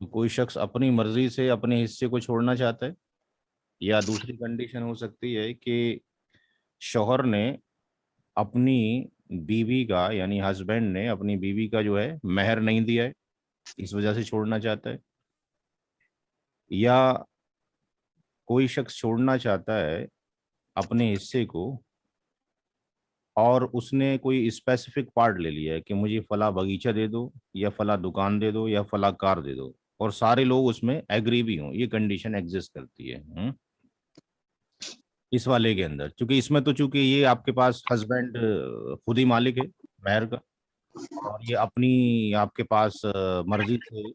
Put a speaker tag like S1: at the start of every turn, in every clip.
S1: तो कोई शख्स अपनी मर्जी से अपने हिस्से को छोड़ना चाहता है, या दूसरी कंडीशन हो सकती है कि शौहर ने अपनी बीवी का, यानी हस्बैंड ने अपनी बीवी का जो है मेहर नहीं दिया है, इस वजह से छोड़ना चाहता है। या कोई शख्स छोड़ना चाहता है अपने हिस्से को, और उसने कोई स्पेसिफिक पार्ट ले लिया है कि मुझे फला बगीचा दे दो, या फला दुकान दे दो, या फला कार दे दो, और सारे लोग उसमें एग्री भी हों, ये कंडीशन एग्जिस्ट करती है। इस वाले के अंदर, क्योंकि इसमें तो चूंकि ये आपके पास हस्बैंड खुद ही मालिक है मेहर का, और ये अपनी आपके पास मर्जी से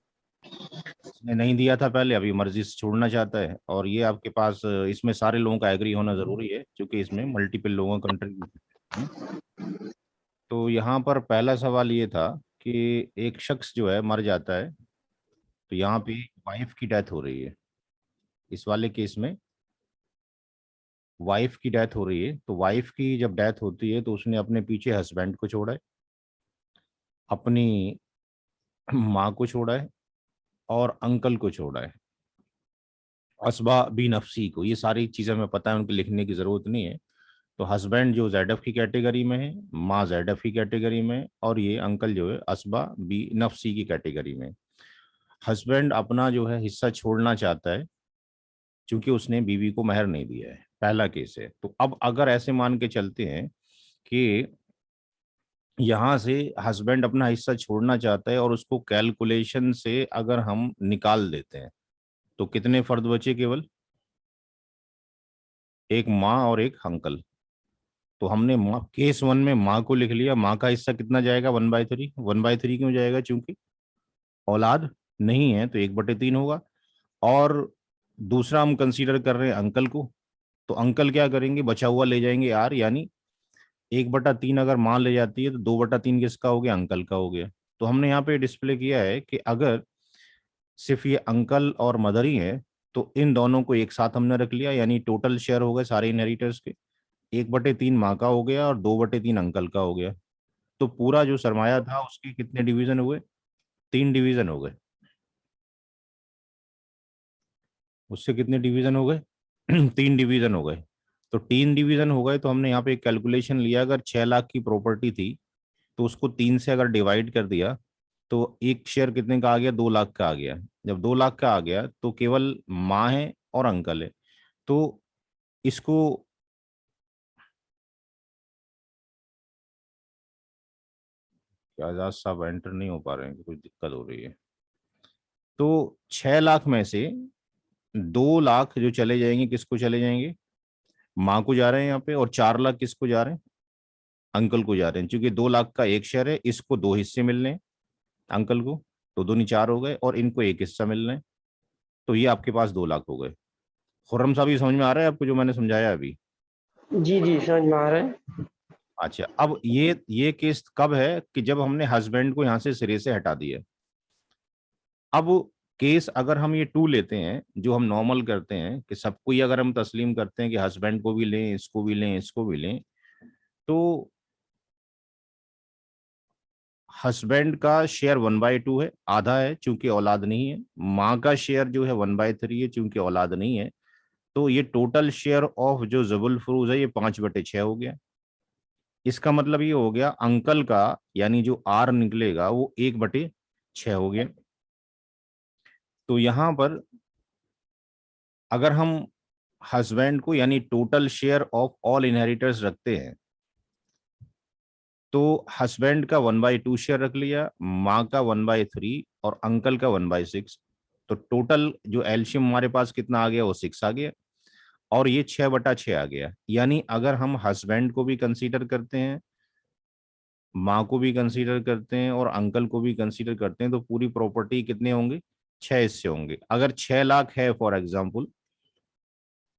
S1: इसने नहीं दिया था पहले, अभी मर्जी से छोड़ना चाहता है, और ये आपके पास इसमें सारे लोगों का एग्री होना जरूरी है, क्योंकि इसमें मल्टीपल लोगों का कंट्रीब्यूशन है। तो यहाँ पर पहला सवाल ये था कि एक शख्स जो है मर जाता है, तो यहाँ पे वाइफ की डेथ हो रही है। इस वाले केस में वाइफ की डेथ हो रही है, तो वाइफ की जब डेथ होती है तो उसने अपने पीछे हस्बैंड को छोड़ा है, अपनी माँ को छोड़ा है, और अंकल को छोड़ा है, असबा बी नफसी को। ये सारी चीज़ें हमें पता है, उनके लिखने की ज़रूरत नहीं है। तो हस्बैंड जो जेडफ की कैटेगरी में है, माँ जेडफ की कैटेगरी में है, और ये अंकल जो है असबा बी नफसी की कैटेगरी में। हस्बैंड अपना जो है हिस्सा छोड़ना चाहता है, क्योंकि उसने बीवी को मेहर नहीं दिया है, पहला केस है। तो अब अगर ऐसे मान के चलते हैं कि यहाँ से हस्बैंड अपना हिस्सा छोड़ना चाहता है, और उसको कैलकुलेशन से अगर हम निकाल देते हैं, तो कितने फर्द बचे? केवल एक माँ और एक अंकल। तो हमने माँ, केस वन में माँ को लिख लिया, माँ का हिस्सा कितना जाएगा? 1/3। 1/3 क्यों जाएगा? क्योंकि औलाद नहीं है, तो 1/3 होगा। और दूसरा हम कंसीडर कर रहे हैं अंकल को, तो अंकल क्या करेंगे? बचा हुआ ले जाएंगे यार, यानी 1/3 अगर माँ ले जाती है, तो 2/3 किसका हो गया? अंकल का हो गया। तो हमने यहाँ पे डिस्प्ले किया है कि अगर सिर्फ ये अंकल और मदर ही है, तो इन दोनों को एक साथ हमने रख लिया, यानी टोटल शेयर हो गए सारे इनहेरिटर्स के। 1/3 माँ का हो गया और 2/3 अंकल का हो गया। तो पूरा जो सरमाया था उसके कितने डिवीजन हुए? 3 डिवीजन हो गए। उससे कितने डिवीजन हो गए? 3 डिवीजन हो गए। तो 3 डिवीजन हो गए, तो हमने यहाँ पे एक कैलकुलेशन लिया, अगर 6 लाख की प्रॉपर्टी थी, तो उसको 3 से अगर डिवाइड कर दिया, तो एक शेयर कितने का आ गया? 2 लाख का आ गया। जब 2 लाख का आ गया, तो केवल माँ है और अंकल है। तो इसको क्या, आजाद साहब एंटर नहीं हो पा रहे हैं, कुछ दिक्कत हो रही है। तो 6 लाख में से 2 लाख जो चले जाएंगे, किसको चले जाएंगे? माँ को जा रहे हैं यहाँ पे, और 4 लाख किसको जा रहे हैं? अंकल को जा रहे हैं। क्योंकि 2 लाख का एक शेयर है, इसको दो हिस्से मिलने हैं अंकल को, तो दोनों 4 हो गए, और इनको एक हिस्सा मिलना है। तो ये आपके पास 2 लाख हो गए। खुर्रम साहब, ये समझ में आ रहा है आपको जो मैंने समझाया अभी?
S2: जी जी, समझ में आ रहा है।
S1: अच्छा, अब ये केस कब है? कि जब हमने हस्बैंड को यहाँ से सिरे से हटा दिया। अब केस अगर हम ये 2 लेते हैं, जो हम नॉर्मल करते हैं कि सबको ही अगर हम तस्लीम करते हैं कि हस्बैंड को भी लें, इसको भी लें, इसको भी लें, तो हस्बैंड का शेयर 1/2 है, आधा है, चूंकि औलाद नहीं है। माँ का शेयर जो है 1/3 है, चूंकि औलाद नहीं है। तो ये टोटल शेयर ऑफ जो जबुल फरूज है, ये 5/6 हो गया। इसका मतलब ये हो गया अंकल का, यानी जो आर निकलेगा वो 1/6 हो गया। तो यहां पर अगर हम हस्बैंड को, यानी total share of all inheritors रखते हैं, तो हस्बैंड का 1/2 शेयर रख लिया, माँ का 1/3, और अंकल का 1/6। तो टोटल जो एलशियम हमारे पास कितना आ गया? वो 6 आ गया। और ये 6/6 आ गया। यानी अगर हम हस्बैंड को भी कंसीडर करते हैं, माँ को भी कंसीडर करते हैं, और अंकल को भी कंसीडर करते हैं, तो पूरी प्रॉपर्टी कितने होंगे? 6 हिस्से होंगे। अगर 6 लाख है फॉर एग्जाम्पल,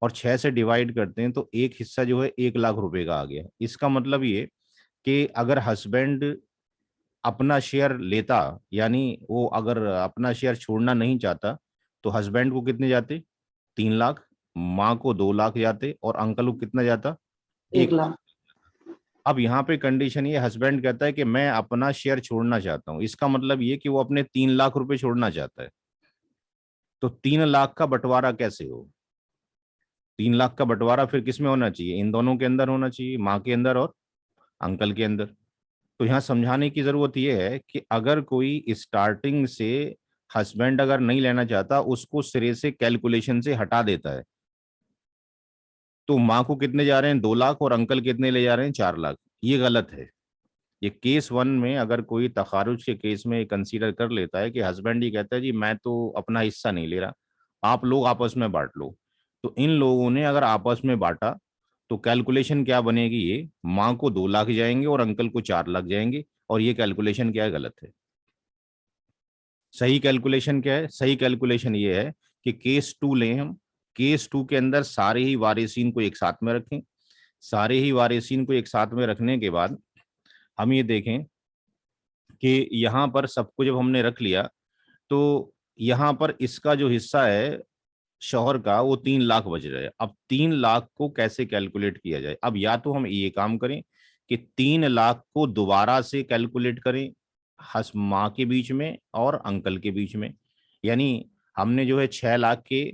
S1: और 6 से डिवाइड करते हैं, तो एक हिस्सा जो है 1 लाख रुपए का आ गया। इसका मतलब ये कि अगर हस्बैंड अपना शेयर लेता, यानी वो अगर अपना शेयर छोड़ना नहीं चाहता, तो हस्बैंड को कितने जाते? 3 लाख। माँ को 2 लाख जाते, और अंकल को कितना जाता?
S2: एक
S1: 1 लाख।
S2: लाख
S1: अब यहाँ पे कंडीशन ये, हस्बैंड कहता है कि मैं अपना शेयर छोड़ना चाहता हूँ, इसका मतलब ये कि वो अपने 3 लाख रुपए छोड़ना चाहता है। तो 3 लाख का बंटवारा कैसे हो? 3 लाख का बंटवारा फिर किस में होना चाहिए? इन दोनों के अंदर होना चाहिए, माँ के अंदर और अंकल के अंदर। तो यहाँ समझाने की जरूरत यह है कि अगर कोई स्टार्टिंग से हस्बैंड अगर नहीं लेना चाहता, उसको सिरे से कैलकुलेशन से हटा देता है, तो माँ को कितने जा रहे हैं? 2 लाख, और अंकल कितने ले जा रहे हैं? 4 लाख। ये गलत है। ये केस 1 में अगर कोई तखारुज के केस में कंसीडर कर लेता है कि हस्बैंड ही कहता है जी मैं तो अपना हिस्सा नहीं ले रहा, आप लोग आपस में बांट लो, तो इन लोगों ने अगर आपस में बांटा तो कैलकुलेशन क्या बनेगी? ये माँ को 2 लाख जाएंगे और अंकल को 4 लाख जाएंगे, और ये कैलकुलेशन क्या है? गलत है। सही कैलकुलेशन क्या है? सही कैलकुलेशन ये है कि केस 2 लें हम। केस 2 के अंदर सारे ही वारिसीन को एक साथ में रखें। सारे ही वारिसीन को एक साथ में रखने के बाद हम ये देखें कि यहाँ पर सबको जब हमने रख लिया, तो यहाँ पर इसका जो हिस्सा है शौहर का, वो 3 लाख बच रहा है। अब 3 लाख को कैसे कैलकुलेट किया जाए? अब या तो हम ये काम करें कि 3 लाख को दोबारा से कैलकुलेट करें, हस माँ के बीच में और अंकल के बीच में। यानी हमने जो है 6 लाख के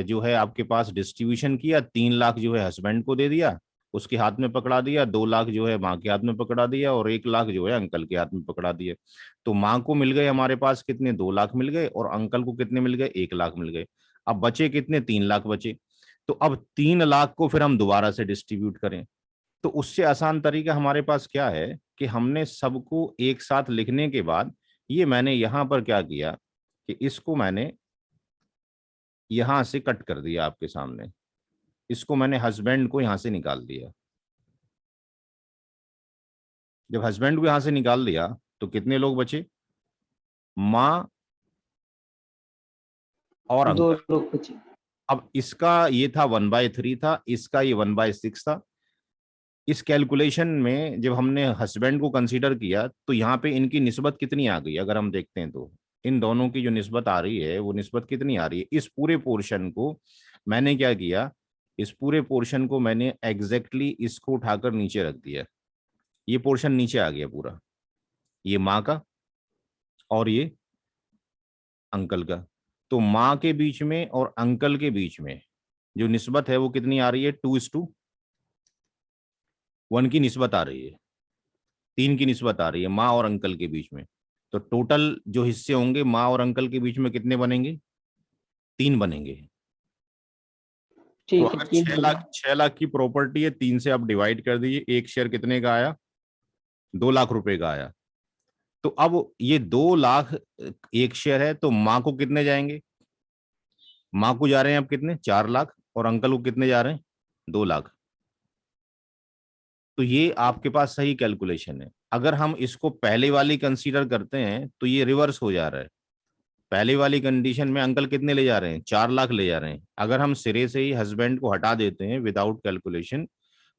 S1: जो है आपके पास डिस्ट्रीब्यूशन किया, 3 लाख जो है हस्बैंड को दे दिया, उसके हाथ में पकड़ा दिया, 2 लाख जो है माँ के हाथ में पकड़ा दिया, और 1 लाख जो है अंकल के हाथ में पकड़ा दिया। तो माँ को मिल गए हमारे पास कितने? 2 लाख मिल गए, और अंकल को कितने मिल गए? 1 लाख मिल गए। अब बचे कितने? 3 लाख बचे। तो अब 3 लाख को फिर हम दोबारा से डिस्ट्रीब्यूट करें, तो उससे आसान तरीका हमारे पास क्या है कि हमने सबको एक साथ लिखने के बाद, ये मैंने यहां पर क्या किया कि इसको मैंने यहां से कट कर दिया आपके सामने। इसको मैंने हस्बैंड को यहां से निकाल दिया। जब हस्बैंड को यहां से निकाल दिया तो कितने लोग बचे? माँ और
S2: दो
S1: अंकल।
S2: लोग बचे।
S1: अब इसका ये था 1/3 था, इसका ये 1/6 था। इस कैलकुलेशन में जब हमने हस्बैंड को कंसीडर किया तो यहाँ पे इनकी निस्बत कितनी आ गई? अगर हम देखते हैं तो इन दोनों की जो निस्बत आ रही है, वो निस्बत कितनी आ रही है? इस पूरे पोर्शन को मैंने क्या किया, इस पूरे पोर्शन को मैंने एग्जैक्टली इसको उठाकर नीचे रख दिया। ये पोर्शन नीचे आ गया पूरा, ये माँ का और ये अंकल का। तो माँ के बीच में और अंकल के बीच में जो निस्बत है वो कितनी आ रही है? 2:1 की निस्बत आ रही है। 3 की निस्बत आ रही है माँ और अंकल के बीच में। तो टोटल जो हिस्से होंगे माँ और अंकल के बीच में कितने बनेंगे? 3 बनेंगे। तो
S2: ठीक है,
S1: अगर
S2: 3 बने।
S1: 6 लाख की प्रॉपर्टी है, 3 से आप डिवाइड कर दीजिए, एक शेयर कितने का आया? 2 लाख रुपए का आया। तो अब ये 2 लाख एक शेयर है, तो माँ को कितने जाएंगे? माँ को जा रहे हैं अब कितने? 4 लाख, और अंकल को कितने जा रहे हैं? 2 लाख। तो ये आपके पास सही कैलकुलेशन है। अगर हम इसको पहले वाली कंसीडर करते हैं तो ये रिवर्स हो जा रहा है। पहले वाली कंडीशन में अंकल कितने ले जा रहे हैं? 4 लाख ले जा रहे हैं। अगर हम सिरे से ही हस्बैंड को हटा देते हैं विदाउट कैलकुलेशन,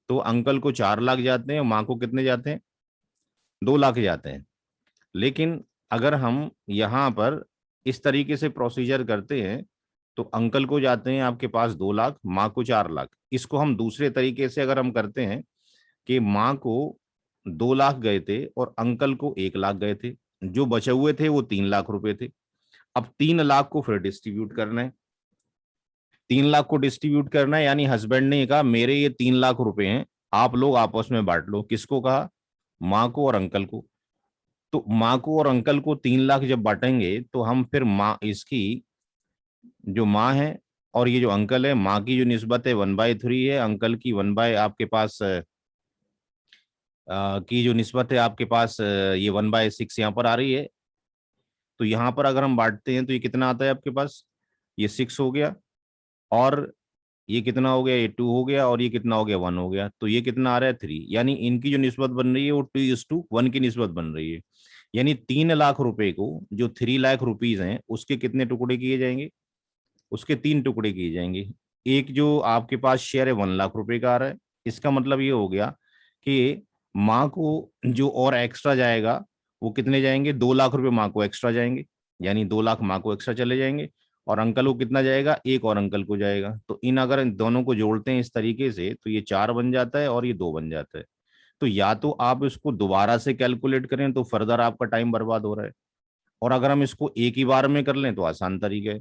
S1: तो अंकल को 4 लाख जाते हैं और माँ को कितने जाते हैं? 2 लाख जाते हैं। लेकिन अगर हम यहाँ पर इस तरीके से प्रोसीजर करते हैं तो अंकल को जाते हैं आपके पास 2 लाख, माँ को 4 लाख। इसको हम दूसरे तरीके से अगर हम करते हैं कि माँ को 2 लाख गए थे और अंकल को 1 लाख गए थे, जो बचे हुए थे वो 3 लाख रुपए थे। अब 3 लाख को फिर डिस्ट्रीब्यूट करना है। 3 लाख को डिस्ट्रीब्यूट करना है, यानी हस्बैंड ने कहा मेरे ये 3 लाख रुपए हैं, आप लोग आपस में बांट लो। किसको कहा? माँ को और अंकल को। तो माँ को और अंकल को 3 लाख जब बांटेंगे तो हम फिर माँ इसकी जो माँ है और ये जो अंकल है, माँ की जो निस्बत है 1/3 है, अंकल की 1 बाय आपके पास की जो निस्बत है आपके पास ये 1/6 यहाँ पर आ रही है। तो यहाँ पर अगर हम बांटते हैं तो ये कितना आता है आपके पास? ये 6 हो गया, और ये कितना हो गया? ये 2 हो गया, और ये कितना हो गया? 1 हो गया। तो ये कितना आ रहा है? 3। यानी इनकी जो निस्बत बन रही है वो 2:1 की निस्बत बन रही है। यानी 3 लाख रुपए को जो 3 लाख रुपीज हैं उसके कितने टुकड़े किए जाएंगे? उसके 3 टुकड़े किए जाएंगे। एक जो आपके पास शेयर है 1 लाख रुपए का आ रहा है, इसका मतलब ये हो गया कि माँ को जो और एक्स्ट्रा जाएगा वो कितने जाएंगे? 2 लाख रुपए माँ को एक्स्ट्रा जाएंगे, यानी 2 लाख माँ को एक्स्ट्रा चले जाएंगे। और अंकल को कितना जाएगा? एक और अंकल को जाएगा। तो इन अगर इन दोनों को जोड़ते हैं इस तरीके से तो ये 4 बन जाता है और ये 2 बन जाता है। तो या तो आप इसको दोबारा से कैलकुलेट करें तो फर्दर आपका टाइम बर्बाद हो रहा है, और अगर हम इसको एक ही बार में कर लें तो आसान तरीका है।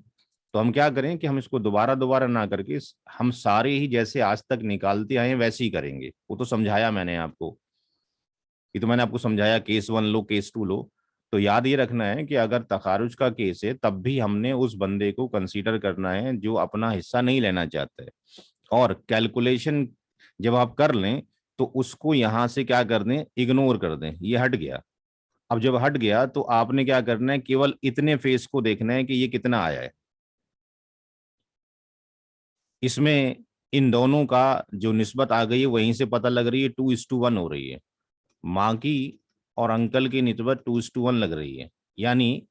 S1: तो हम क्या करें कि हम इसको दोबारा दोबारा ना करके हम सारे ही जैसे आज तक निकालते आए हैं वैसे ही करेंगे। वो तो समझाया मैंने आपको, ये तो मैंने आपको समझाया, केस 1 लो, केस 2 लो। तो याद ये रखना है कि अगर तखारुज का केस है तब भी हमने उस बंदे को कंसीडर करना है जो अपना हिस्सा नहीं लेना चाहता है। और कैलकुलेशन जब आप कर लें तो उसको यहां से क्या कर दें, इग्नोर कर दें, ये हट गया। अब जब हट गया तो आपने क्या करना है, केवल इतने फेस को देखना है कि ये कितना आया है। इसमें इन दोनों का जो निस्बत आ गई है वहीं से पता लग रही है, 2:1 हो रही है। माँ की और अंकल की निस्बत 2:1 लग रही है। यानी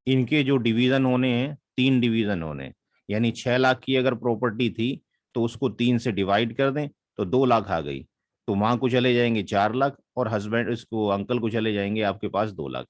S1: इनके जो डिवीजन होने हैं, 3 डिवीजन होने हैं। यानी 6 लाख की अगर प्रॉपर्टी थी तो उसको 3 से डिवाइड कर दें तो 2 लाख आ गई। तो माँ को चले जाएंगे 4 लाख और हस्बैंड इसको अंकल को चले जाएंगे आपके पास 2 लाख।